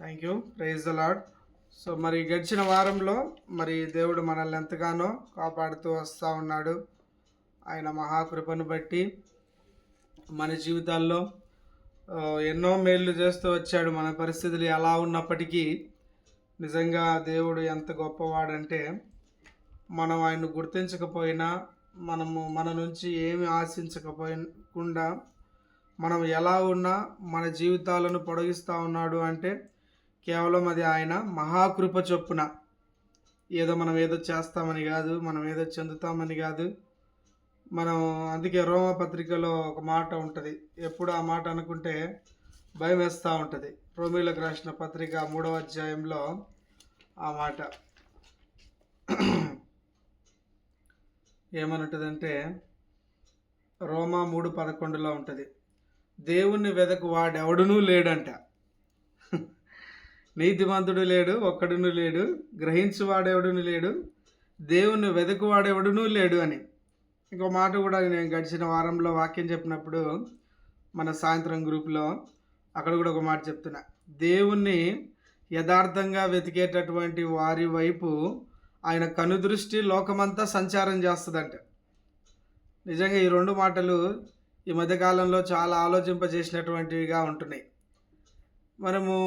Thank you. Praise the lord. So మరి గడిచిన వారంలో మరి దేవుడు మనల్ని ఎంతగానో కాపాడుతూ వస్తూ ఉన్నాడు. ఆయన మహాకృపను బట్టి మన జీవితాల్లో ఎన్నో మేళ్ళు చేస్తూ వచ్చాడు. మన పరిస్థితులు ఎలా ఉన్నప్పటికీ నిజంగా దేవుడు ఎంత గొప్పవాడంటే, మనం ఆయన్ని గుర్తించకపోయినా, మనము మన నుంచి ఏమి ఆశించకపోకుండా మనం ఎలా ఉన్నా మన జీవితాలను పొడిగిస్తూ ఉన్నాడు అంటే కేవలం అది ఆయన మహాకృప చొప్పున. మనం ఏదో చేస్తామని కాదు, మనం ఏదో చెందుతామని కాదు. మనం అందుకే రోమపత్రికలో ఒక మాట ఉంటుంది, ఎప్పుడు ఆ మాట అనుకుంటే భయం వేస్తూ ఉంటుంది. రోమీలకు రాసిన పత్రిక 3వ అధ్యాయంలో ఆ మాట ఏమనుంటుందంటే, రోమా 3:11లో ఉంటుంది, దేవుణ్ణి వెదకు వాడెవడునూ లేడంట. నీతిమంతుడు లేడు, ఒక్కడును లేడు, గ్రహించువాడెవడును లేడు, దేవుణ్ణి వెదకువాడెవడునూ లేడు అని. ఇంకో మాట కూడా నేను గడిచిన వారంలో వాక్యం చెప్పినప్పుడు మన సాయంత్రం గ్రూప్లో అక్కడ కూడా ఒక మాట చెప్తున్నా, దేవుణ్ణి యథార్థంగా వెతికేటటువంటి వారి వైపు ఆయన కనుదృష్టి లోకమంతా సంచారం చేస్తుందంట. నిజంగా ఈ రెండు మాటలు ఈ మధ్యకాలంలో చాలా ఆలోచింపజేసినటువంటివిగా ఉంటున్నాయి. మనము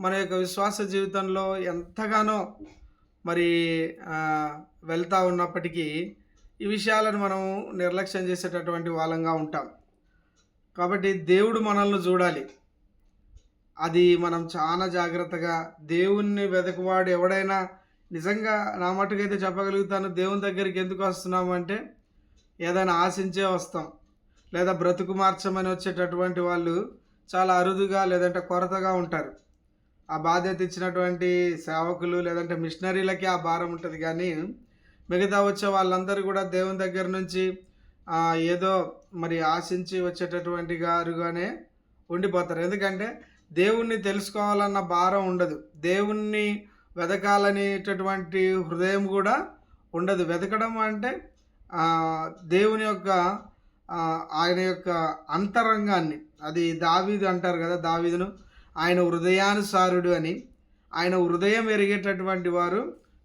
మన యొక్క విశ్వాస జీవితంలో ఎంతగానో మరి వెళ్తూ ఉన్నప్పటికీ ఈ విషయాలను మనం నిర్లక్ష్యం చేసేటటువంటి వాళ్ళంగా ఉంటాం. కాబట్టి దేవుడు మనల్ని చూడాలి. అది మనం చాలా జాగ్రత్తగా, దేవుణ్ణి వెతకువాడు ఎవడైనా, నిజంగా నా మటుకైతే చెప్పగలుగుతాను, దేవుని దగ్గరికి ఎందుకు వస్తున్నాము అంటే ఏదైనా ఆశించే వస్తాం, లేదా బ్రతుకు మార్చమని వచ్చేటటువంటి వాళ్ళు చాలా అరుదుగా లేదంటే కొరతగా ఉంటారు. ఆ బాధ్యత ఇచ్చినటువంటి సేవకులు లేదంటే మిషనరీలకి ఆ భారం ఉంటుంది, కానీ మిగతా వచ్చే వాళ్ళందరూ కూడా దేవుని దగ్గర నుంచి ఏదో మరి ఆశించి వచ్చేటటువంటి గారుగానే ఉండిపోతారు. ఎందుకంటే దేవుణ్ణి తెలుసుకోవాలన్న భారం ఉండదు, దేవుణ్ణి వెతకాలనేటటువంటి హృదయం కూడా ఉండదు. వెతకడం అంటే దేవుని యొక్క ఆయన యొక్క అంతరంగాన్ని, అది దావీదు అంటారు కదా, దావీదును ఆయన హృదయానుసారుడు అని. ఆయన హృదయం ఎరిగేటటువంటి వారు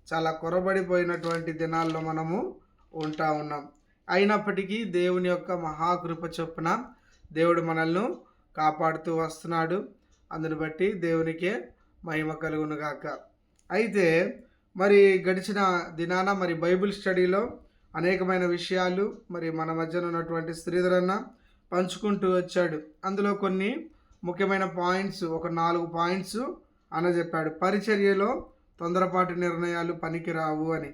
చాలా కొరబడిపోయినటువంటి దినాల్లో మనము ఉంటా ఉన్నాం. అయినప్పటికీ దేవుని యొక్క మహాకృప చొప్పున దేవుడు మనల్ని కాపాడుతూ వస్తున్నాడు. అందుని బట్టి దేవునికే మహిమ కలుగునుగాక. అయితే మరి గడిచిన దినాన మరి బైబిల్ స్టడీలో అనేకమైన విషయాలు మరి మన మధ్యన ఉన్నటువంటి శ్రీధరన్న పంచుకుంటూ వచ్చాడు. అందులో కొన్ని ముఖ్యమైన పాయింట్స్, ఒక 4 పాయింట్స్ చెప్పాడు. పరిచర్యలో తొందరపాటు నిర్ణయాలు పనికిరావు అని.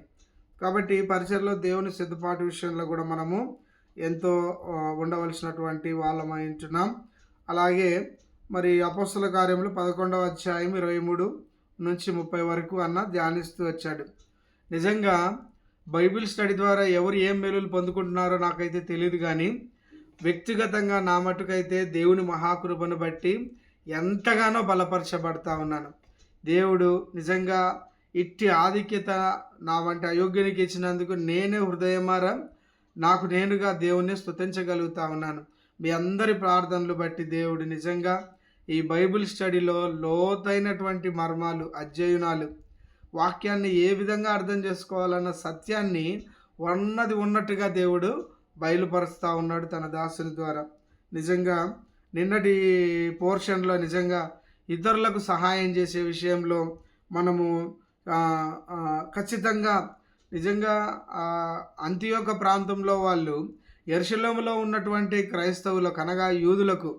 కాబట్టి పరిచర్యలో దేవుని సిద్ధపాటు విషయంలో కూడా మనము ఎంతో ఉండవలసినటువంటి వాళ్ళమై ఉంటున్నాం. అలాగే మరి అపోస్తల కార్యములు 11వ అధ్యాయం 23 నుంచి 30 వరకు ధ్యానిస్తూ వచ్చాడు. నిజంగా బైబిల్ స్టడీ ద్వారా ఎవరు ఏం మేలులు పొందుకుంటున్నారో నాకైతే తెలియదు, కానీ వ్యక్తిగతంగా నా మటుకైతే దేవుని మహాకృపను బట్టి ఎంతగానో బలపరచబడతా ఉన్నాను. దేవుడు నిజంగా ఇట్టి ఆధిక్యత నా వంటి అయోగ్యునికి ఇచ్చినందుకు నేనే హృదయమారా నాకు నేనుగా దేవుణ్ణి స్తుతించగలుగుతా ఉన్నాను. మీ అందరి ప్రార్థనలు బట్టి దేవుడు నిజంగా ఈ బైబిల్ స్టడీలో లోతైనటువంటి మర్మాలు, అధ్యయనాలు, వాక్యాన్ని ఏ విధంగా అర్థం చేసుకోవాలన్న సత్యాన్ని ఉన్నట్టుగా దేవుడు బయలుపరుస్తూ ఉన్నాడు తన దాసుని ద్వారా. నిజంగా నిన్నటి పోర్షన్లో నిజంగా ఇతరులకు సహాయం చేసే విషయంలో మనము ఖచ్చితంగా నిజంగా అంతియోక ప్రాంతంలో వాళ్ళు యెరూషలేములో ఉన్నటువంటి క్రైస్తవులకు అనగా యూదులకు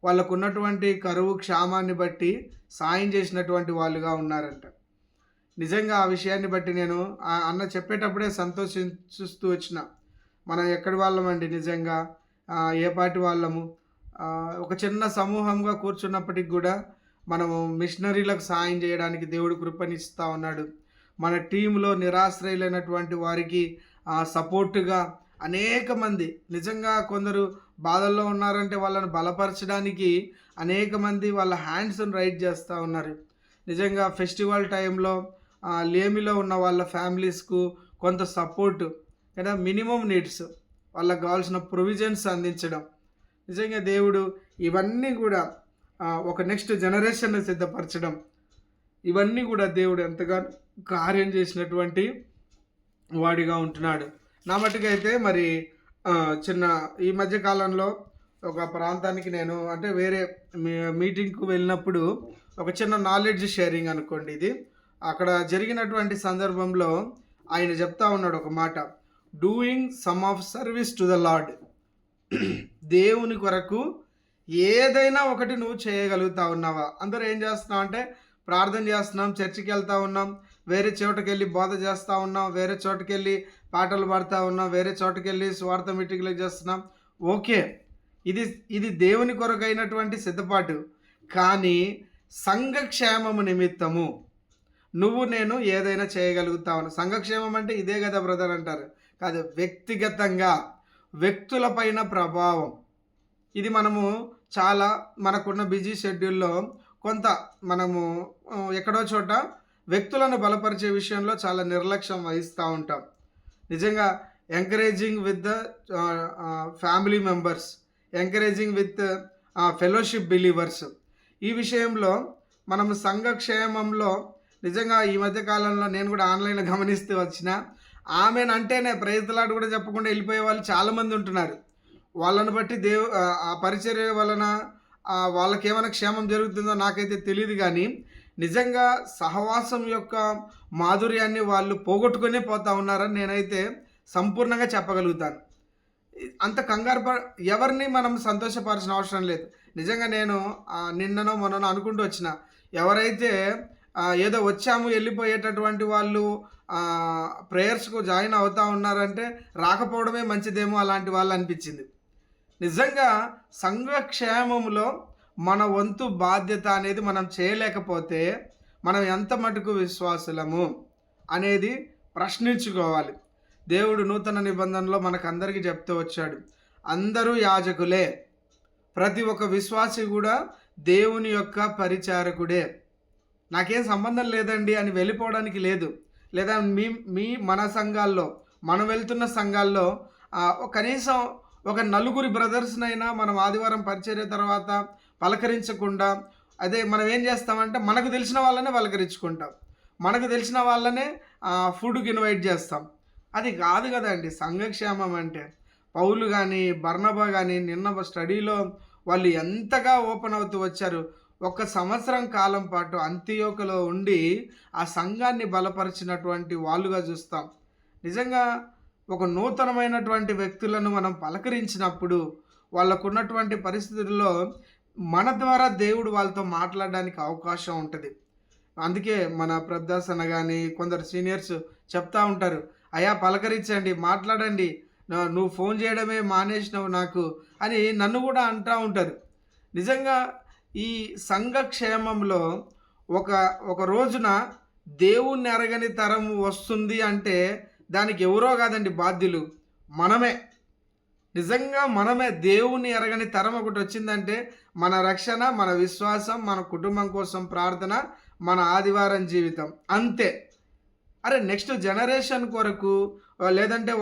వాళ్ళకు ఉన్నటువంటి కరువు క్షామాన్ని బట్టి సాయం చేసినటువంటి వాళ్ళుగా ఉన్నారంట. నిజంగా ఆ విషయాన్ని బట్టి నేను అన్న చెప్పేటప్పుడే సంతోషిస్తూ వచ్చిన. మనం ఎక్కడి వాళ్ళమండి, నిజంగా ఏ పార్టీ వాళ్ళము, ఒక చిన్న సమూహంగా కూర్చున్నప్పటికి కూడా మనము మిషనరీలకు సాయం చేయడానికి దేవుడు కృపనిస్తూ ఉన్నాడు. మన టీంలో నిరాశ్రయులైనటువంటి వారికి సపోర్టుగా అనేక మంది, నిజంగా కొందరు బాధల్లో ఉన్నారంటే వాళ్ళని బలపరచడానికి అనేక మంది వాళ్ళ హ్యాండ్స్ని రైట్ చేస్తూ ఉన్నారు. నిజంగా ఫెస్టివల్ టైంలో లేమిలో ఉన్న వాళ్ళ ఫ్యామిలీస్కు కొంత సపోర్టు, కదా, మినిమం నీడ్స్, వాళ్ళకు కావాల్సిన ప్రొవిజన్స్ అందించడం. నిజంగా దేవుడు ఇవన్నీ కూడా ఒక నెక్స్ట్ జనరేషన్ని సిద్ధపరచడం, ఇవన్నీ కూడా దేవుడు ఎంతగానో కార్యం చేసినటువంటి వాడిగా ఉంటున్నాడు. నా మట్టుకైతే మరి చిన్న ఈ మధ్య కాలంలో ఒక ప్రాంతానికి నేను అంటే వేరే మీటింగ్కు వెళ్ళినప్పుడు ఒక చిన్న నాలెడ్జ్ షేరింగ్ అనుకోండి ఇది. అక్కడ జరిగినటువంటి సందర్భంలో ఆయన చెప్తా ఉన్నాడు ఒక మాట, doing some of service to the lord. దేవుని కొరకు ఏదైనా ఒకటి నువ్వు చేయగలుగుతా ఉన్నావా? అందరూ ఏం చేస్తున్నావు అంటే ప్రార్థన చేస్తున్నాం, చర్చికి వెళ్తూ ఉన్నాం, వేరే చోటుకి వెళ్ళి బోధ చేస్తూ ఉన్నాం, వేరే చోటుకి వెళ్ళి పాటలు పాడుతూ ఉన్నాం, వేరే చోటుకి వెళ్ళి స్వార్థ మీటింగ్లు చేస్తున్నాం. ఓకే, ఇది దేవుని కొరకైనటువంటి సిద్ధపాటు. కానీ సంఘక్షేమము నిమిత్తము నువ్వు నేను ఏదైనా చేయగలుగుతావు. సంఘక్షేమం అంటే ఇదే కదా బ్రదర్ అంటారు. కాదు, వ్యక్తిగతంగా వ్యక్తులపైన ప్రభావం. ఇది మనము చాలా మనకున్న బిజీ షెడ్యూల్లో కొంత మనము ఎక్కడో చోట వ్యక్తులను బలపరిచే విషయంలో చాలా నిర్లక్ష్యం వహిస్తూ ఉంటాం. నిజంగా encouraging with the family members, encouraging with fellowship believers, ఈ విషయంలో మనము సంఘక్షేమంలో నిజంగా ఈ మధ్య కాలంలో నేను కూడా ఆన్లైన్లో గమనిస్తూ వచ్చిన, ఆమెనంటేనే ప్రైజ్లాడు కూడా చెప్పకుండా వెళ్ళిపోయే వాళ్ళు చాలామంది ఉంటున్నారు. వాళ్ళని బట్టి ఆ పరిచర్య వలన వాళ్ళకి ఏమైనా క్షేమం జరుగుతుందో నాకైతే తెలియదు. కానీ నిజంగా సహవాసం యొక్క మాధుర్యాన్ని వాళ్ళు పోగొట్టుకునే పోతా ఉన్నారని నేనైతే సంపూర్ణంగా చెప్పగలుగుతాను. అంత ఎవరిని మనం సంతోషపరాల్సిన అవసరం లేదు. నిజంగా నేను నిన్ననో మొన్ననో అనుకుంటూ వచ్చిన, ఎవరైతే ఏదో వచ్చాము వెళ్ళిపోయేటటువంటి వాళ్ళు ప్రేయర్స్కు జాయిన్ అవుతూ ఉన్నారంటే రాకపోవడమే మంచిదేమో అలాంటి వాళ్ళు అనిపించింది. నిజంగా సంఘక్షేమంలో మన వంతు బాధ్యత అనేది మనం చేయలేకపోతే మనం ఎంత మటుకు విశ్వాసులము అనేది ప్రశ్నించుకోవాలి. దేవుడు నూతన నిబంధనలో మనకందరికీ చెప్తూ వచ్చాడు, అందరూ యాజకులే, ప్రతి ఒక్క విశ్వాసి కూడా దేవుని యొక్క పరిచారకుడే. నాకేం సంబంధం లేదండి అని వెళ్ళిపోవడానికి లేదు. లేదా మన సంఘాల్లో మనం వెళ్తున్న సంఘాల్లో కనీసం ఒక నలుగురి బ్రదర్స్నైనా మనం ఆదివారం పరిచర్య తర్వాత పలకరించకుండా, అదే మనం ఏం చేస్తామంటే మనకు తెలిసిన వాళ్ళనే పలకరించుకుంటాం, మనకు తెలిసిన వాళ్ళనే ఫుడ్కి ఇన్వైట్ చేస్తాం. అది కాదు కదండి సంఘక్షేమం అంటే. పౌలు కానీ బర్నబా కానీ నిన్న స్టడీలో వాళ్ళు ఎంతగా ఓపెన్ అవుతూ వచ్చారు. 1 సంవత్సరం కాలం పాటు అంతియోకలో ఉండి ఆ సంఘాన్ని బలపరిచినటువంటి వాళ్ళుగా చూస్తాం. నిజంగా ఒక నూతనమైనటువంటి వ్యక్తులను మనం పలకరించినప్పుడు వాళ్ళకున్నటువంటి పరిస్థితుల్లో మన ద్వారా దేవుడు వాళ్ళతో మాట్లాడడానికి అవకాశం ఉంటుంది. అందుకే మన ప్రద్దాసన కానీ కొందరు సీనియర్స్ చెప్తా ఉంటారు, అయ్యా పలకరించండి, మాట్లాడండి, నువ్వు ఫోన్ చేయడమే మానేసినావు నాకు అని నన్ను కూడా అంటూ ఉంటారు. నిజంగా ఈ సంఘక్షేమంలో ఒక రోజున దేవుణ్ణి ఎరగని తరం వస్తుంది అంటే దానికి ఎవరో కాదండి బాధ్యులు, మనమే. నిజంగా మనమే. దేవుణ్ణి ఎరగని తరం ఒకటి వచ్చిందంటే మన రక్షణ, మన విశ్వాసం, మన కుటుంబం కోసం ప్రార్థన, మన ఆదివారం జీవితం అంతే. అరే నెక్స్ట్ జనరేషన్ కొరకు లేదంటే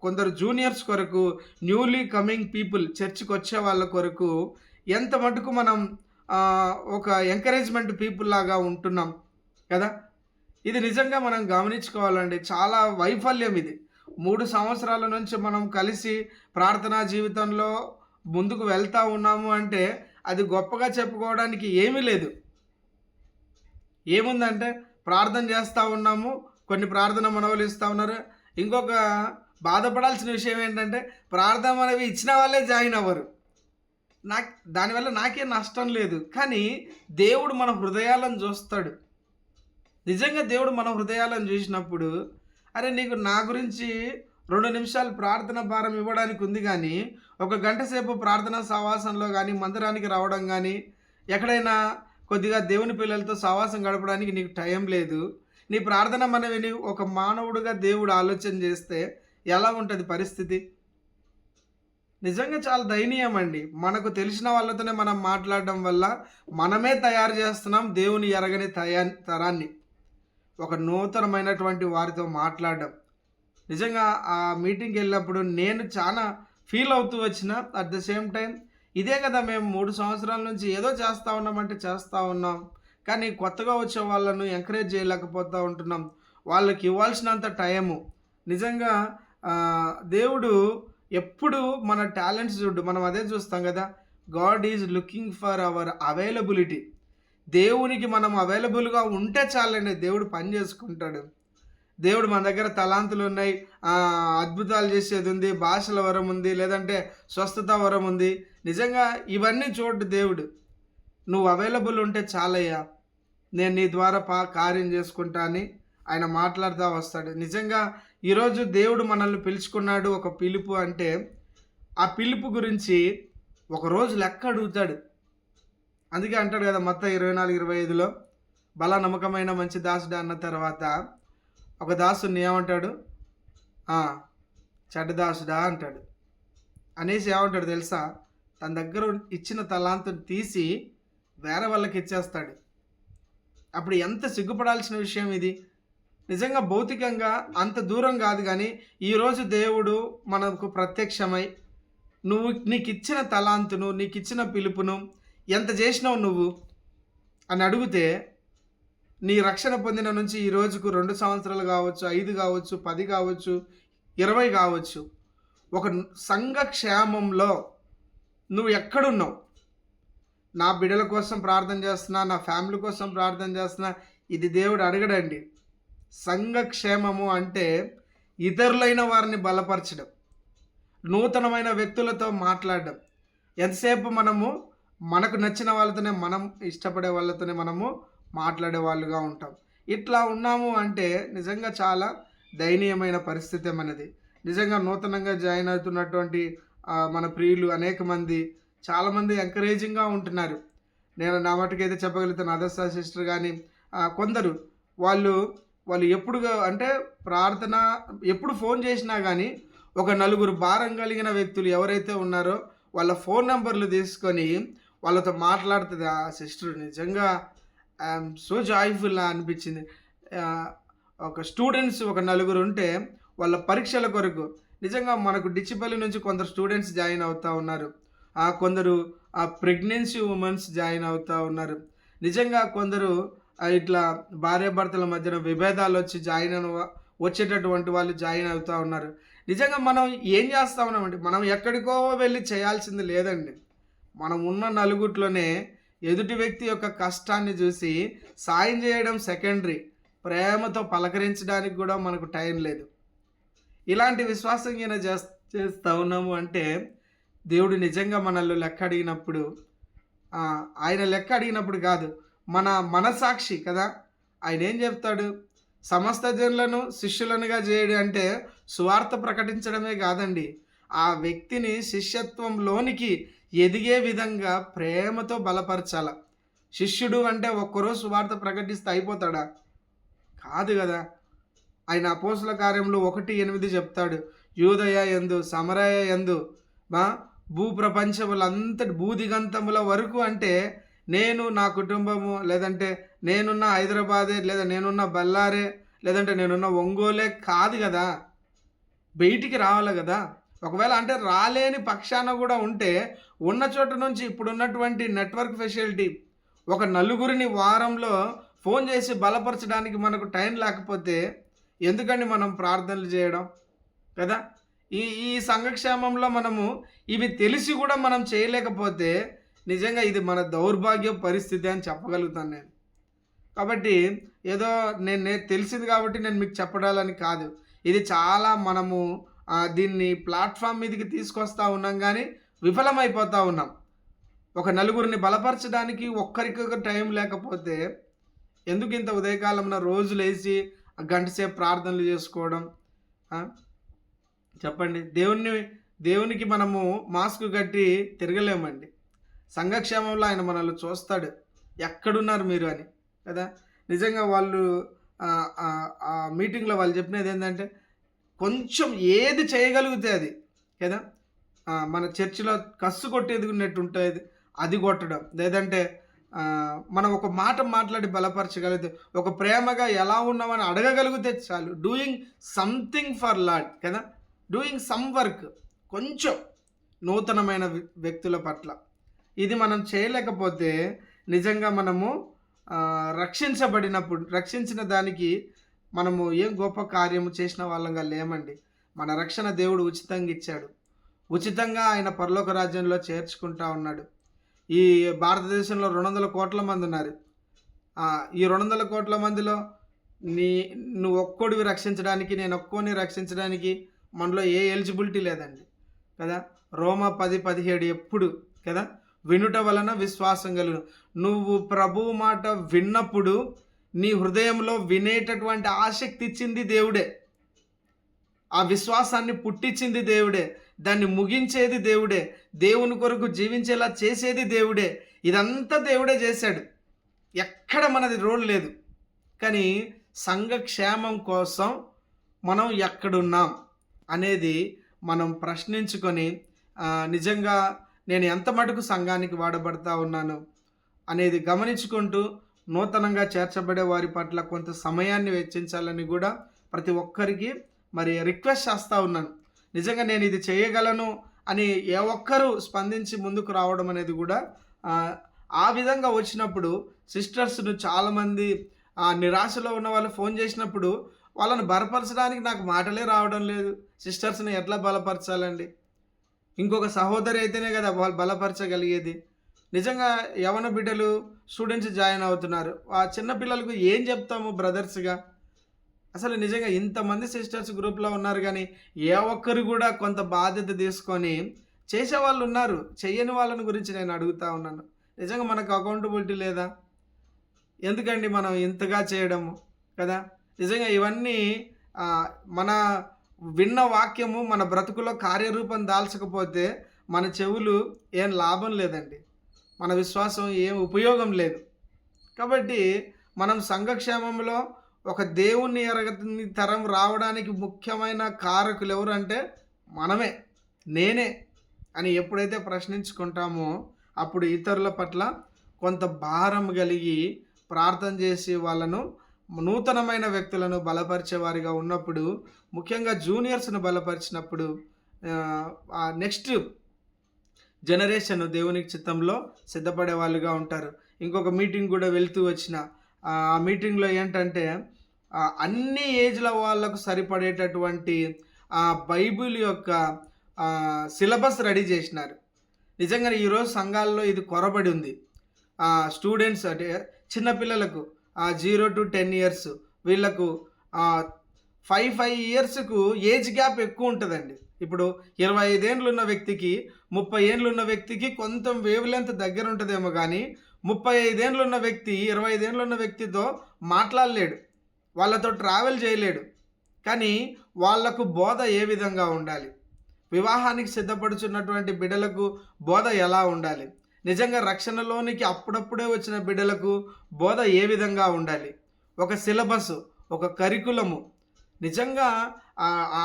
కొందరు జూనియర్స్ కొరకు, న్యూలీ కమింగ్ పీపుల్, చర్చికి వచ్చే వాళ్ళ కొరకు ఎంత మటుకు మనం ఒక ఎంకరేజ్మెంట్ పీపుల్ లాగా ఉంటున్నాం కదా. ఇది నిజంగా మనం గమనించుకోవాలండి. చాలా వైఫల్యం ఇది. 3 సంవత్సరాల నుంచి మనం కలిసి ప్రార్థనా జీవితంలో ముందుకు వెళ్తూ ఉన్నాము అంటే అది గొప్పగా చెప్పుకోవడానికి ఏమీ లేదు. ఏముందంటే ప్రార్థన చేస్తూ ఉన్నాము, కొన్ని ప్రార్థన మనవులు ఇస్తూ ఉన్నారు. ఇంకొక బాధపడాల్సిన విషయం ఏంటంటే ప్రార్థన మనవి ఇచ్చిన వాళ్ళే జాయిన్ అవ్వరు. దానివల్ల నాకేం నష్టం లేదు, కానీ దేవుడు మన హృదయాలను చూస్తాడు. నిజంగా దేవుడు మన హృదయాలను చూసినప్పుడు, అరే నీకు నా గురించి 2 నిమిషాలు ప్రార్థన భారం ఇవ్వడానికి ఉంది, కానీ 1 గంట సేపు ప్రార్థన సహవాసంలో కానీ మందిరానికి రావడం కానీ ఎక్కడైనా కొద్దిగా దేవుని పిల్లలతో సహవాసం గడపడానికి నీకు టైం లేదు. నీ ప్రార్థన మనవిని ఒక మానవుడిగా దేవుడు ఆలోచన చేస్తే ఎలా ఉంటుంది పరిస్థితి? నిజంగా చాలా దయనీయం అండి. మనకు తెలిసిన వాళ్ళతోనే మనం మాట్లాడడం వల్ల మనమే తయారు చేస్తున్నాం దేవుని ఎరగని తరాన్ని. ఒక నూతనమైనటువంటి వారితో మాట్లాడడం. నిజంగా ఆ మీటింగ్కి వెళ్ళినప్పుడు నేను చాలా ఫీల్ అవుతూ వచ్చిన, అట్ ద సేమ్ టైం ఇదే కదా మేము 3 సంవత్సరాల నుంచి ఏదో చేస్తా ఉన్నామంటే చేస్తా ఉన్నాం. కానీ కొత్తగా వచ్చే వాళ్ళను ఎంకరేజ్ చేయలేకపోతా ఉంటున్నాం. వాళ్ళకి ఇవ్వాల్సినంత టైము నిజంగా దేవుడు ఎప్పుడు మన టాలెంట్స్ చూడు. మనం అదే చూస్తాం కదా! God is looking for hour availability. దేవునికి మనం అవైలబుల్‌గా ఉంటే చాలండి, దేవుడు పని చేసుకుంటాడు. దేవుడు మన దగ్గర తలాంతులు ఉన్నాయి, అద్భుతాలు చేసేది ఉంది, భాషల వరం ఉంది, లేదంటే స్వస్థత వరం ఉంది. నిజంగా ఇవన్నీ చూడు దేవుడు. నువ్వు అవైలబుల్ ఉంటే చాలయ్యా, నేను నీ ద్వారా కార్యం చేసుకుంటా అని ఆయన మాట్లాడుతూ వస్తాడు. నిజంగా ఈరోజు దేవుడు మనల్ని పిలుచుకున్నాడు ఒక పిలుపు అంటే, ఆ పిలుపు గురించి ఒకరోజు లెక్క అడుగుతాడు. అందుకే అంటాడు కదా మత్తయి 24:25లో, బల నమ్మకమైన మంచి దాసుడు అన్న తర్వాత ఒక దాసుని ఏమంటాడు, చెడ్డ దాసుడా అంటాడు. అనేసి ఏమంటాడు తెలుసా, తన దగ్గర ఇచ్చిన తలాంతుని తీసి వేరే వాళ్ళకి ఇచ్చేస్తాడు. అప్పుడు ఎంత సిగ్గుపడాల్సిన విషయం ఇది. నిజంగా భౌతికంగా అంత దూరం కాదు, కానీ ఈరోజు దేవుడు మనకు ప్రత్యక్షమై నీకు ఇచ్చిన తలాంతును, నీకు ఇచ్చిన పిలుపును ఎంత చేసినావు నువ్వు అని అడిగితే, నీ రక్షణ పొందిన నుంచి ఈ రోజుకు 2 సంవత్సరాలు కావచ్చు, 5 కావచ్చు, 10 కావచ్చు, 20 కావచ్చు, ఒక సంఘ క్షేమంలో నువ్వు ఎక్కడున్నావు? నా బిడ్డల కోసం ప్రార్థన చేస్తున్నా, నా ఫ్యామిలీ కోసం ప్రార్థన చేస్తున్నా, ఇది దేవుడు అడగడండి. సంఘ క్షేమము అంటే ఇతరులైన వారిని బలపరచడం, నూతనమైన వ్యక్తులతో మాట్లాడడం. ఎంతసేపు మనకు నచ్చిన వాళ్ళతోనే, మనం ఇష్టపడే వాళ్ళతోనే మనము మాట్లాడే వాళ్ళుగా ఉంటాం. ఇట్లా ఉన్నాము అంటే నిజంగా చాలా దయనీయమైన పరిస్థితి మనది. నిజంగా నూతనంగా జాయిన్ అవుతున్నటువంటి మన ప్రియులు అనేక మంది, చాలామంది ఎంకరేజింగ్గా ఉంటున్నారు. నేను నా మటుకైతే చెప్పగలుగుతాను. అదర్సా సిస్టర్ కానీ కొందరు వాళ్ళు ఎప్పుడుగా అంటే ప్రార్థన ఎప్పుడు ఫోన్ చేసినా కానీ ఒక 4 భారం కలిగిన వ్యక్తులు ఎవరైతే ఉన్నారో వాళ్ళ ఫోన్ నెంబర్లు తీసుకొని వాళ్ళతో మాట్లాడుతుంది ఆ సిస్టర్. నిజంగా ఐఎమ్ సో జాయ్ఫుల్ అనిపించింది. ఒక స్టూడెంట్స్ ఒక 4 ఉంటే వాళ్ళ పరీక్షల కొరకు నిజంగా మనకు డిచ్చిపల్లి నుంచి కొందరు స్టూడెంట్స్ జాయిన్ అవుతూ ఉన్నారు. కొందరు ప్రెగ్నెన్సీ ఉమెన్స్ జాయిన్ అవుతూ ఉన్నారు. నిజంగా కొందరు ఇట్లా భార్యాభర్తల మధ్యన విభేదాలు వచ్చి వచ్చేటటువంటి వాళ్ళు జాయిన్ అవుతూ ఉన్నారు. నిజంగా మనం ఏం చేస్తూ ఉన్నామండి, మనం ఎక్కడికో వెళ్ళి చేయాల్సింది లేదండి. మనం ఉన్న నలుగురిలోనే ఎదుటి వ్యక్తి యొక్క కష్టాన్ని చూసి సాయం చేయడం సెకండరీ, ప్రేమతో పలకరించడానికి కూడా మనకు టైం లేదు. ఇలాంటి విశ్వాసంగా చేస్తూ ఉన్నాము అంటే దేవుడు నిజంగా మనల్ని లెక్క అడిగినప్పుడు, ఆయన లెక్క అడిగినప్పుడు కాదు, మన మనసాక్షి కదా, ఆయన ఏం చెప్తాడు, సమస్త జనులను శిష్యులనుగా చేయడం అంటే సువార్త ప్రకటించడమే కాదండి, ఆ వ్యక్తిని శిష్యత్వంలోనికి ఎదిగే విధంగా ప్రేమతో బలపరచాల. శిష్యుడు అంటే ఒక్కరోజు సువార్త ప్రకటిస్తే అయిపోతాడా? కాదు కదా. ఆయన అపోస్తుల కార్యంలో 1:8 చెప్తాడు, యూదయ యందు సమరయ యందు భూప్రపంచములంతటి భూదిగంతముల వరకు అంటే నేను, నా కుటుంబము, లేదంటే నేనున్న హైదరాబాదే, లేదా నేనున్న బళ్ళారే, లేదంటే నేనున్న ఒంగోలే కాదు కదా, బయటికి రావాలి కదా. ఒకవేళ అంటే రాలేని పక్షాన కూడా ఉంటే ఉన్న చోట నుంచి ఇప్పుడున్నటువంటి నెట్వర్క్ ఫెసిలిటీ ఒక 4 వారంలో ఫోన్ చేసి బలపరచడానికి మనకు టైం లేకపోతే ఎందుకండి మనం ప్రార్థనలు చేయడం కదా. ఈ సంఘక్షేమంలో మనము ఇవి తెలిసి కూడా మనం చేయలేకపోతే నిజంగా ఇది మన దౌర్భాగ్య పరిస్థితి అని చెప్పగలుగుతాను నేను. కాబట్టి ఏదో నేను తెలిసింది కాబట్టి నేను మీకు చెప్పడాలని కాదు, ఇది చాలా మనము దీన్ని ప్లాట్ఫామ్ మీదకి తీసుకొస్తూ ఉన్నాం కానీ విఫలమైపోతూ ఉన్నాం. ఒక 4 బలపరచడానికి ఒక్కరికి టైం లేకపోతే ఎందుకు ఇంత ఉదయకాలంలో రోజులు వేసి గంట సేపు ప్రార్థనలు చేసుకోవడం? చెప్పండి. దేవునికి మనము మాస్క్ కట్టి తిరగలేమండి. సంఘక్షేమంలో ఆయన మనల్ని చూస్తాడు, ఎక్కడున్నారు మీరు అని కదా. నిజంగా వాళ్ళు ఆ మీటింగ్లో వాళ్ళు చెప్పినది ఏంటంటే, కొంచెం ఏది చేయగలిగితే అది కదా, మన చర్చిలో కస్సు కొట్టేది ఉంటుంది, అది కొట్టడం, లేదంటే మనం ఒక మాట మాట్లాడి బలపరచగలిగితే, ఒక ప్రేమగా ఎలా ఉన్నామని అడగగలిగితే చాలు. డూయింగ్ సంథింగ్ ఫర్ లార్డ్ కదా, డూయింగ్ సమ్ వర్క్, కొంచెం నూతనమైన వ్యక్తుల పట్ల. ఇది మనం చేయలేకపోతే నిజంగా మనము రక్షించిన దానికి మనము ఏం గొప్ప కార్యము చేసిన వాళ్ళంగా లేమండి. మన రక్షణ దేవుడు ఉచితంగా ఇచ్చాడు. ఉచితంగా ఆయన పరలోక రాజ్యంలో చేర్చుకుంటా ఉన్నాడు. ఈ భారతదేశంలో 200 కోట్ల మంది ఉన్నారు. ఈ 200 కోట్ల మందిలో నువ్వు ఒక్కోడివి రక్షించడానికి, నేను ఒక్కోని రక్షించడానికి మనలో ఏ ఎలిజిబిలిటీ లేదండి కదా. రోమా 10:17 ఎప్పుడు కదా, వినుట వలన విశ్వాసం కలుగును. నువ్వు ప్రభువు మాట విన్నప్పుడు నీ హృదయంలో వినేటటువంటి ఆసక్తి ఇచ్చింది దేవుడే, ఆ విశ్వాసాన్ని పుట్టించింది దేవుడే, దాన్ని ముగించేది దేవుడే, దేవుని కొరకు జీవించేలా చేసేది దేవుడే. ఇదంతా దేవుడే చేశాడు. ఎక్కడ మనది రోల్ లేదు. కానీ సంఘక్షేమం కోసం మనం ఎక్కడున్నాం అనేది మనం ప్రశ్నించుకొని నిజంగా నేను ఎంత మటుకు సంఘానికి వాడబడతా ఉన్నాను అనేది గమనించుకుంటూ నూతనంగా చేర్చబడే వారి పట్ల కొంత సమయాన్ని వెచ్చించాలని కూడా ప్రతి ఒక్కరికి మరి రిక్వెస్ట్ చేస్తూ ఉన్నాను. నిజంగా నేను ఇది చేయగలను అని ఏ ఒక్కరూ స్పందించి ముందుకు రావడం అనేది కూడా ఆ విధంగా వచ్చినప్పుడు సిస్టర్స్ను చాలామంది నిరాశలో ఉన్న వాళ్ళు ఫోన్ చేసినప్పుడు వాళ్ళని బలపరచడానికి నాకు మాటలే రావడం లేదు. సిస్టర్స్ని ఎట్లా బలపరచాలండి? ఇంకొక సహోదరి అయితేనే కదా వాళ్ళు బలపరచగలిగేది. నిజంగా యవన బిడ్డలు స్టూడెంట్స్ జాయిన్ అవుతున్నారు. ఆ చిన్నపిల్లలకు ఏం చెప్తాము బ్రదర్స్గా? అసలు నిజంగా ఇంతమంది సిస్టర్స్ గ్రూప్లో ఉన్నారు, కానీ ఏ ఒక్కరు కూడా కొంత బాధ్యత తీసుకొని చేసేవాళ్ళు ఉన్నారు. చెయ్యని వాళ్ళని గురించి నేను అడుగుతా ఉన్నాను. నిజంగా మనకు అకౌంటబిలిటీ లేదా? ఎందుకండి మనం ఇంతగా చేయడము కదా? నిజంగా ఇవన్నీ మన విన్న వాక్యము మన బ్రతుకులో కార్యరూపం దాల్చకపోతే మన చెవులు ఏం లాభం లేదండి, మన విశ్వాసం ఏం ఉపయోగం లేదు. కాబట్టి మనం సంఘక్షేమంలో ఒక దేవుణ్ణి ఎరగని తరం రావడానికి ముఖ్యమైన కారకులు ఎవరు అంటే మనమే, నేనే అని ఎప్పుడైతే ప్రశ్నించుకుంటామో అప్పుడు ఇతరుల పట్ల కొంత భారం కలిగి ప్రార్థన చేసి వాళ్ళను నూతనమైన వ్యక్తులను బలపరిచేవారిగా ఉన్నప్పుడు, ముఖ్యంగా జూనియర్స్ను బలపరిచినప్పుడు నెక్స్ట్ జనరేషన్ దేవునికి చిత్తంలో సిద్ధపడే వాళ్ళుగా ఉంటారు. ఇంకొక మీటింగ్ కూడా వెళ్తూ వచ్చిన ఆ మీటింగ్లో ఏంటంటే అన్ని ఏజ్ల వాళ్ళకు సరిపడేటటువంటి బైబిల్ యొక్క సిలబస్ రెడీ చేసినారు. నిజంగా ఈరోజు సంఘాల్లో ఇది కొరబడి ఉంది. స్టూడెంట్స్ అంటే చిన్నపిల్లలకు 0 to 10 years, వీళ్ళకు 5 yearsకు ఏజ్ గ్యాప్ ఎక్కువ ఉంటుందండి. ఇప్పుడు 25 ఏళ్ళు ఉన్న వ్యక్తికి 30 ఏళ్ళు ఉన్న వ్యక్తికి కొంత వేవ్ లెంత్ దగ్గర ఉంటుందేమో, కానీ 35 ఏళ్ళు ఉన్న వ్యక్తి 25 ఏళ్ళు ఉన్న వ్యక్తితో మాట్లాడలేడు, వాళ్ళతో ట్రావెల్ చేయలేడు. కానీ వాళ్లకు బోధ ఏ విధంగా ఉండాలి? వివాహానికి సిద్ధపడుచున్నటువంటి బిడ్డలకు బోధ ఎలా ఉండాలి? నిజంగా రక్షణలోనికి అప్పుడప్పుడే వచ్చిన బిడ్డలకు బోధ ఏ విధంగా ఉండాలి? ఒక సిలబస్, ఒక కరికులము. నిజంగా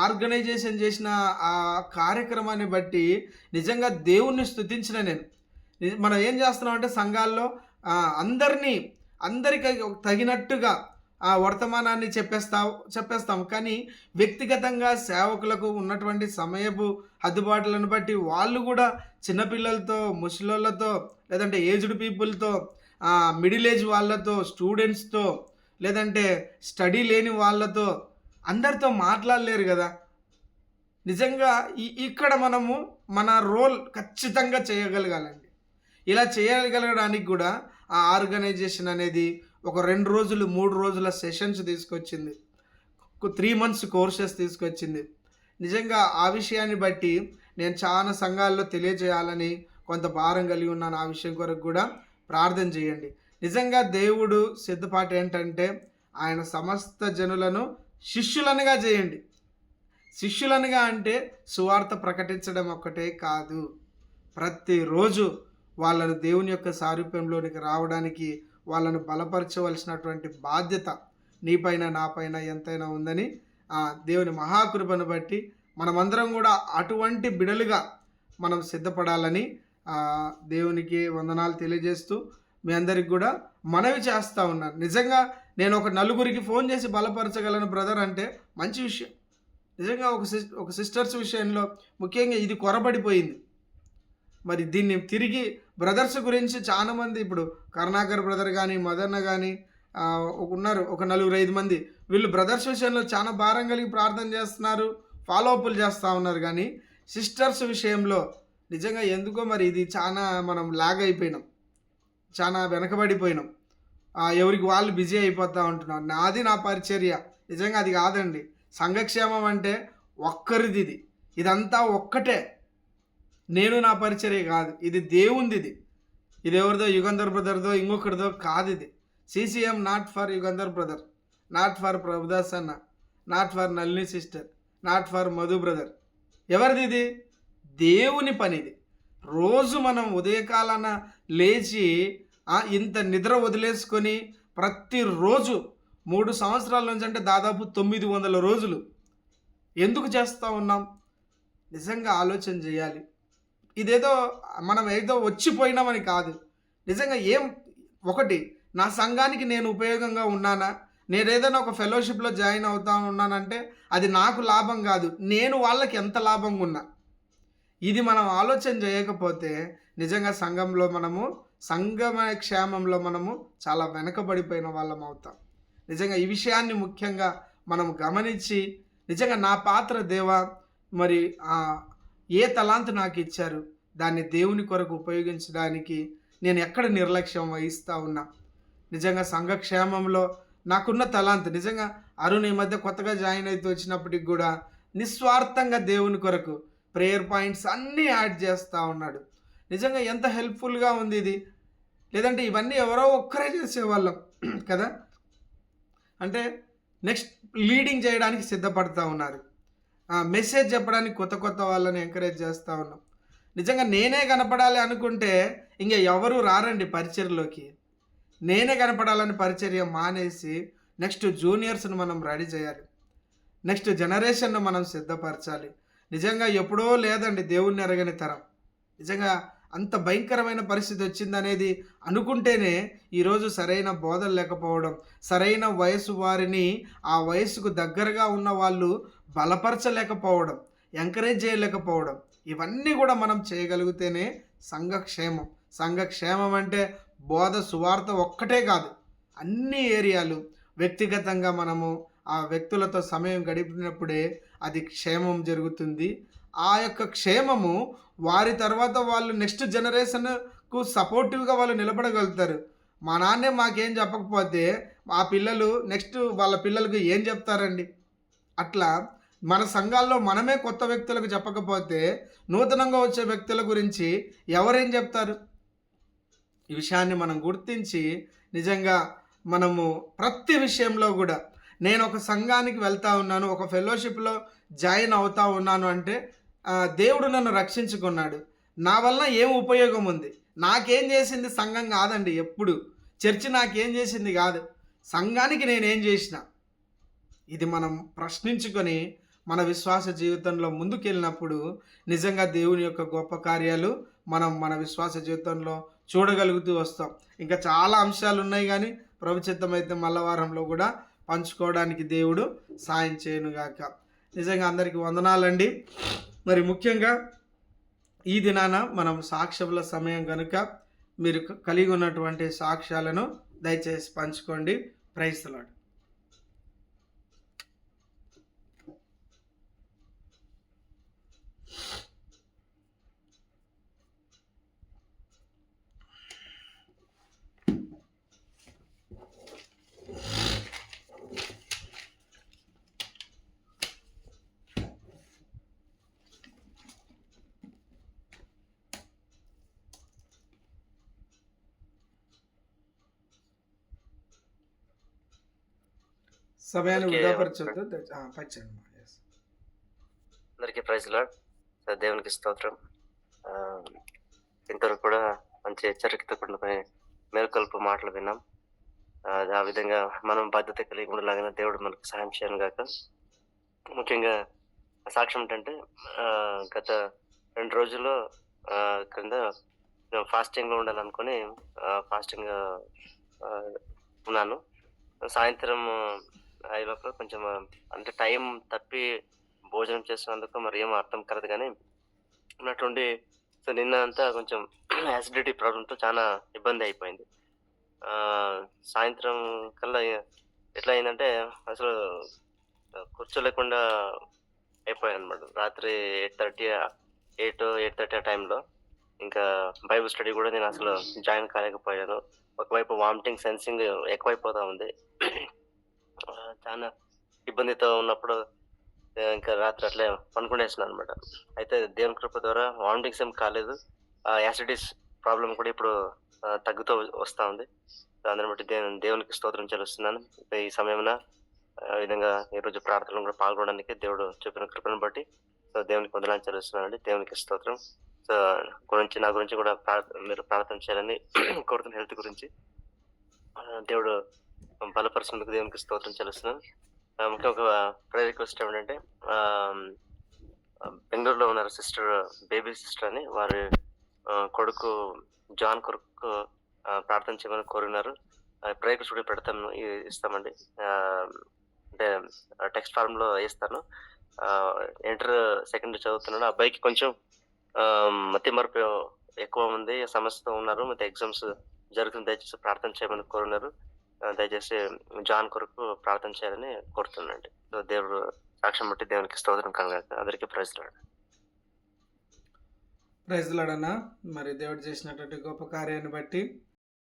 ఆర్గనైజేషన్ చేసిన ఆ కార్యక్రమాన్ని బట్టి నిజంగా దేవుణ్ణి స్తుతించిన నేను. మనం ఏం చేస్తున్నామంటే సంఘాల్లో అందరికీ తగినట్టుగా ఆ వర్తమానాన్ని చెప్పేస్తాం. కానీ వ్యక్తిగతంగా సేవకులకు ఉన్నటువంటి సమయపు హద్దుబాట్లను బట్టి వాళ్ళు కూడా చిన్నపిల్లలతో, ముసలోళ్ళతో, లేదంటే ఏజ్డ్ పీపుల్తో, మిడిల్ ఏజ్ వాళ్ళతో, స్టూడెంట్స్తో, లేదంటే స్టడీ లేని వాళ్ళతో అందరితో మాట్లాడలేరు కదా. నిజంగా ఇక్కడ మనము మన రోల్ ఖచ్చితంగా చేయగలగాలండి. ఇలా చేయగలగడానికి కూడా ఆ ఆర్గనైజేషన్ అనేది ఒక 2 రోజులు 3 రోజుల సెషన్స్ తీసుకొచ్చింది, 3 months కోర్సెస్ తీసుకొచ్చింది. నిజంగా ఆ విషయాన్ని బట్టి నేను చాలా సంఘాల్లో తెలియజేయాలని కొంత భారం కలిగి ఉన్నాను. ఆ విషయం కొరకు కూడా ప్రార్థన చేయండి. నిజంగా దేవుడు సిద్ధపాటు ఏంటంటే ఆయన సమస్త జనులను శిష్యులనుగా చేయండి. శిష్యులనుగా అంటే సువార్త ప్రకటించడం ఒక్కటే కాదు, ప్రతిరోజు వాళ్ళను దేవుని యొక్క సారూప్యంలోనికి రావడానికి వాళ్ళను బలపరచవలసినటువంటి బాధ్యత నీపైన నాపైన ఎంతైనా ఉందని దేవుని మహాకృపను బట్టి మనమందరం కూడా అటువంటి బిడలుగా మనం సిద్ధపడాలని దేవునికి వందనాలు తెలియజేస్తూ మీ అందరికి కూడా మనవి చేస్తూ ఉన్నాను. నిజంగా నేను ఒక 4 ఫోన్ చేసి బలపరచగలను బ్రదర్ అంటే మంచి విషయం. నిజంగా ఒక సిస్టర్స్ విషయంలో ముఖ్యంగా ఇది కొరబడిపోయింది. మరి దీన్ని తిరిగి బ్రదర్స్ గురించి చాలామంది ఇప్పుడు కరుణాకర్ బ్రదర్ కానీ మదన్న కానీ ఉన్నారు, ఒక 4-5 మంది. వీళ్ళు బ్రదర్స్ విషయంలో చాలా భారం కలిగి ప్రార్థన చేస్తున్నారు, ఫాలో అప్లు చేస్తూ ఉన్నారు. కానీ సిస్టర్స్ విషయంలో నిజంగా ఎందుకో మరి ఇది చాలా మనం లాగ్ అయిపోయినాం, చాలా వెనకబడిపోయినాం. ఎవరికి వాళ్ళు బిజీ అయిపోతూ ఉంటున్నారు. నాది నా పరిచర్య నిజంగా అది కాదండి. సంఘక్షేమం అంటే ఒక్కరిది, ఇదంతా ఒక్కటే. నేను నా పరిచర్య కాదు, ఇది దేవుంది. ఇది ఎవరిదో యుగంధర్ బ్రదర్దో ఇంకొకరిదో కాదు. ఇది CCM not for Yugandhar brother, not for Prabhudas అన్న, not for Nalini sister, not for Madhu brother. ఎవరిది ఇది? దేవుని పనిది. రోజు మనం ఉదయకాలాన లేచి ఇంత నిద్ర వదిలేసుకొని ప్రతిరోజు 3 సంవత్సరాల నుంచి అంటే దాదాపు 900 రోజులు ఎందుకు చేస్తూ ఉన్నాం? నిజంగా ఆలోచన చేయాలి. ఇదేదో మనం ఏదో వచ్చిపోయినామని కాదు. నిజంగా ఒకటి నా సంఘానికి నేను ఉపయోగంగా ఉన్నానా, నేను ఏదైనా ఒక ఫెలోషిప్లో జాయిన్ అవుతా ఉన్నానంటే అది నాకు లాభం కాదు, నేను వాళ్ళకి ఎంత లాభంగా ఉన్నా. ఇది మనం ఆలోచన చేయకపోతే నిజంగా సంఘమ క్షేమంలో మనము చాలా వెనకబడిపోయిన వాళ్ళం అవుతాం. నిజంగా ఈ విషయాన్ని ముఖ్యంగా మనం గమనించి నిజంగా నా పాత్ర దేవా, మరి ఏ తలాంతు నాకు ఇచ్చారు, దాన్ని దేవుని కొరకు ఉపయోగించడానికి నేను ఎక్కడ నిర్లక్ష్యం వహిస్తూ ఉన్నా. నిజంగా సంఘక్షేమంలో నాకున్న తలాంతు నిజంగా అరుణ్ ఈ మధ్య కొత్తగా జాయిన్ అయితే వచ్చినప్పటికి కూడా నిస్వార్థంగా దేవుని కొరకు ప్రేయర్ పాయింట్స్ అన్నీ యాడ్ చేస్తూ ఉన్నాడు. నిజంగా ఎంత హెల్ప్ఫుల్గా ఉంది ఇది. లేదంటే ఇవన్నీ ఎవరో ఒక్కరే చేసేవాళ్ళం కదా. అంటే నెక్స్ట్ లీడింగ్ చేయడానికి సిద్ధపడుతూ ఉన్నారు, మెసేజ్ చెప్పడానికి కొత్త వాళ్ళని ఎంకరేజ్ చేస్తూ ఉన్నాం. నిజంగా నేనే కనపడాలి అనుకుంటే ఇంకా ఎవరు రారండి పరిచర్యలోకి. నేనే కనపడాలని పరిచర్య మానేసి నెక్స్ట్ జూనియర్స్ను మనం రెడీ చేయాలి, నెక్స్ట్ జనరేషన్ను మనం సిద్ధపరచాలి. నిజంగా ఎప్పుడో లేదండి దేవుణ్ణి ఎరగని తరం. నిజంగా అంత భయంకరమైన పరిస్థితి వచ్చిందనేది అనుకుంటేనే ఈరోజు సరైన బోధలు లేకపోవడం, సరైన వయసు వారిని ఆ వయసుకు దగ్గరగా ఉన్న వాళ్ళు బలపరచలేకపోవడం, ఎంకరేజ్ చేయలేకపోవడం, ఇవన్నీ కూడా మనం చేయగలిగితేనే సంఘక్షేమం అంటే బోధ సువార్త ఒక్కటే కాదు, అన్ని ఏరియాలు వ్యక్తిగతంగా మనము ఆ వ్యక్తులతో సమయం గడిపినప్పుడే అది క్షేమం జరుగుతుంది. ఆ యొక్క క్షేమము వారి తర్వాత వాళ్ళు నెక్స్ట్ జనరేషన్కు సపోర్టివ్గా వాళ్ళు నిలబడగలుగుతారు. మా నాన్నే మాకేం చెప్పకపోతే ఆ పిల్లలు నెక్స్ట్ వాళ్ళ పిల్లలకు ఏం చెప్తారండి? అట్లా మన సంఘాల్లో మనమే కొత్త వ్యక్తులకు చెప్పకపోతే నూతనంగా వచ్చే వ్యక్తుల గురించి ఎవరేం చెప్తారు? ఈ విషయాన్ని మనం గుర్తించి నిజంగా మనము ప్రతి విషయంలో కూడా నేను ఒక సంఘానికి వెళ్తూ ఉన్నాను, ఒక ఫెలోషిప్లో జాయిన్ అవుతూ ఉన్నాను అంటే దేవుడు నన్ను రక్షించుకున్నాడు, నా వలన ఏం ఉపయోగం ఉంది, నాకేం చేసింది సంఘం కాదండి. ఎప్పుడు చర్చి నాకేం చేసింది కాదు, సంఘానికి నేనేం చేసిన. ఇది మనం ప్రశ్నించుకొని మన విశ్వాస జీవితంలో ముందుకెళ్ళినప్పుడు నిజంగా దేవుని యొక్క గొప్ప కార్యాలు మన విశ్వాస జీవితంలో చూడగలుగుతూ వస్తాం. ఇంకా చాలా అంశాలు ఉన్నాయి, కానీ ప్రభు చిత్తమైతే మళ్ళా వారంలో కూడా పంచుకోవడానికి దేవుడు సాయం చేయనుగాక. నిజంగా అందరికీ వందనాలండి. మరి ముఖ్యంగా ఈ దినాన మనం సాక్ష్యముల సమయం కనుక మీరు కలిగి ఉన్నటువంటి సాక్ష్యాలను దయచేసి పంచుకోండి. Praise the lord. సమయాన్ని వృధాపరచొద్దు. అందరికీ ప్రైజ్ లార్డ్. దేవునికి స్తోత్రం. ఇంతవరకు కూడా మంచి హెచ్చరికతో కూడిన మేలుకొల్పు మాటలు విన్నాం. ఆ విధంగా మనం బాధ్యత కలిగి ఉండలాగిన దేవుడు మనకు సహాయం చేయను గాక. ముఖ్యంగా సాక్ష్యం ఏంటంటే గత 2 రోజుల్లో క్రింద ఫాస్టింగ్లో ఉండాలనుకొని ఫాస్టింగ్ ఉన్నాను. సాయంత్రం అయినప్పుడు కొంచెం అంటే టైం తప్పి భోజనం చేసినందుకు మరి ఏమో అర్థం కాదు, కానీ ఉన్నట్టుండి సో నిన్న అంతా కొంచెం యాసిడిటీ ప్రాబ్లమ్‌తో చాలా ఇబ్బంది అయిపోయింది. సాయంత్రం కల్లా ఎట్లా అయిందంటే అసలు కూర్చోలేకుండా అయిపోయానన్నమాట. రాత్రి 8:30 ఆ టైంలో ఇంకా బైబిల్ స్టడీ గూడా నేనసలు జాయిన్ కాలేకపోయాను. ఒకవైపు వామిటింగ్ సెన్సింగ్ ఎక్కువైపోతా ఉంది. చాలా ఇబ్బందితో ఉన్నప్పుడు ఇంకా రాత్రి అట్లే పనుకునేసినానన్నమాట. అయితే దేవుని కృప ద్వారా వామిటింగ్స్ ఏం కాలేదు. యాసిడిటీస్ ప్రాబ్లమ్ కూడా ఇప్పుడు తగ్గుతూ వస్తా ఉంది. అందరిని బట్టి దేవునికి స్తోత్రం చెల్లిస్తున్నాను. ఈ సమయమున ఆ విధంగా ఈరోజు ప్రార్థనలో కూడా పాల్గొనడానికి దేవుడు చూపిన కృపను బట్టి దేవునికి వందనాలు చెల్లిస్తున్నానండి. దేవునికి స్తోత్రం. సో నా గురించి కూడా మీరు ప్రార్థన చేయాలని కోరుతున్న హెల్త్ గురించి దేవుడు బలపరిచినందుకు దేవునికి స్తోత్రం చెల్లిస్తున్నాను. ఇంకా ఒక ప్రేయర్ రిక్వెస్ట్ ఏమిటంటే బెంగళూరులో ఉన్నారు సిస్టర్, బేబీ సిస్టర్ అని. వారి కొడుకు జాన్ కొరకు ప్రార్థన చేయమని కోరినారు. ప్రేయర్ రిక్వెస్ట్ కూడా పెడతాను, ఇస్తామండి. అంటే టెక్స్ట్ ఫార్మ్‌లో ఇస్తాను. ఇంటర్ సెకండ్ చదువుతున్నాడు. ఆ అబ్బాయికి కొంచెం మతిమరుపు ఎక్కువ ఉంది. సమస్యతో ఉన్నారు. ಮತ್ತೆ ఎగ్జామ్స్ జరుగుతుంది. దయచేసి ప్రార్థన చేయమని కోరినారు. దయచేసి జాన్ కొరకు ప్రార్థన చేయాలని కోరుతున్నానండి. సో దేవుడు సాక్ష్యం బట్టి దేవునికి స్తోత్రం కలగాక. అందరికీ ప్రైజ్ లార్డ్. ప్రైజ్ లార్డ్ అన్న. మరి దేవుడు చేసినటువంటి గొప్ప కార్యాన్ని బట్టి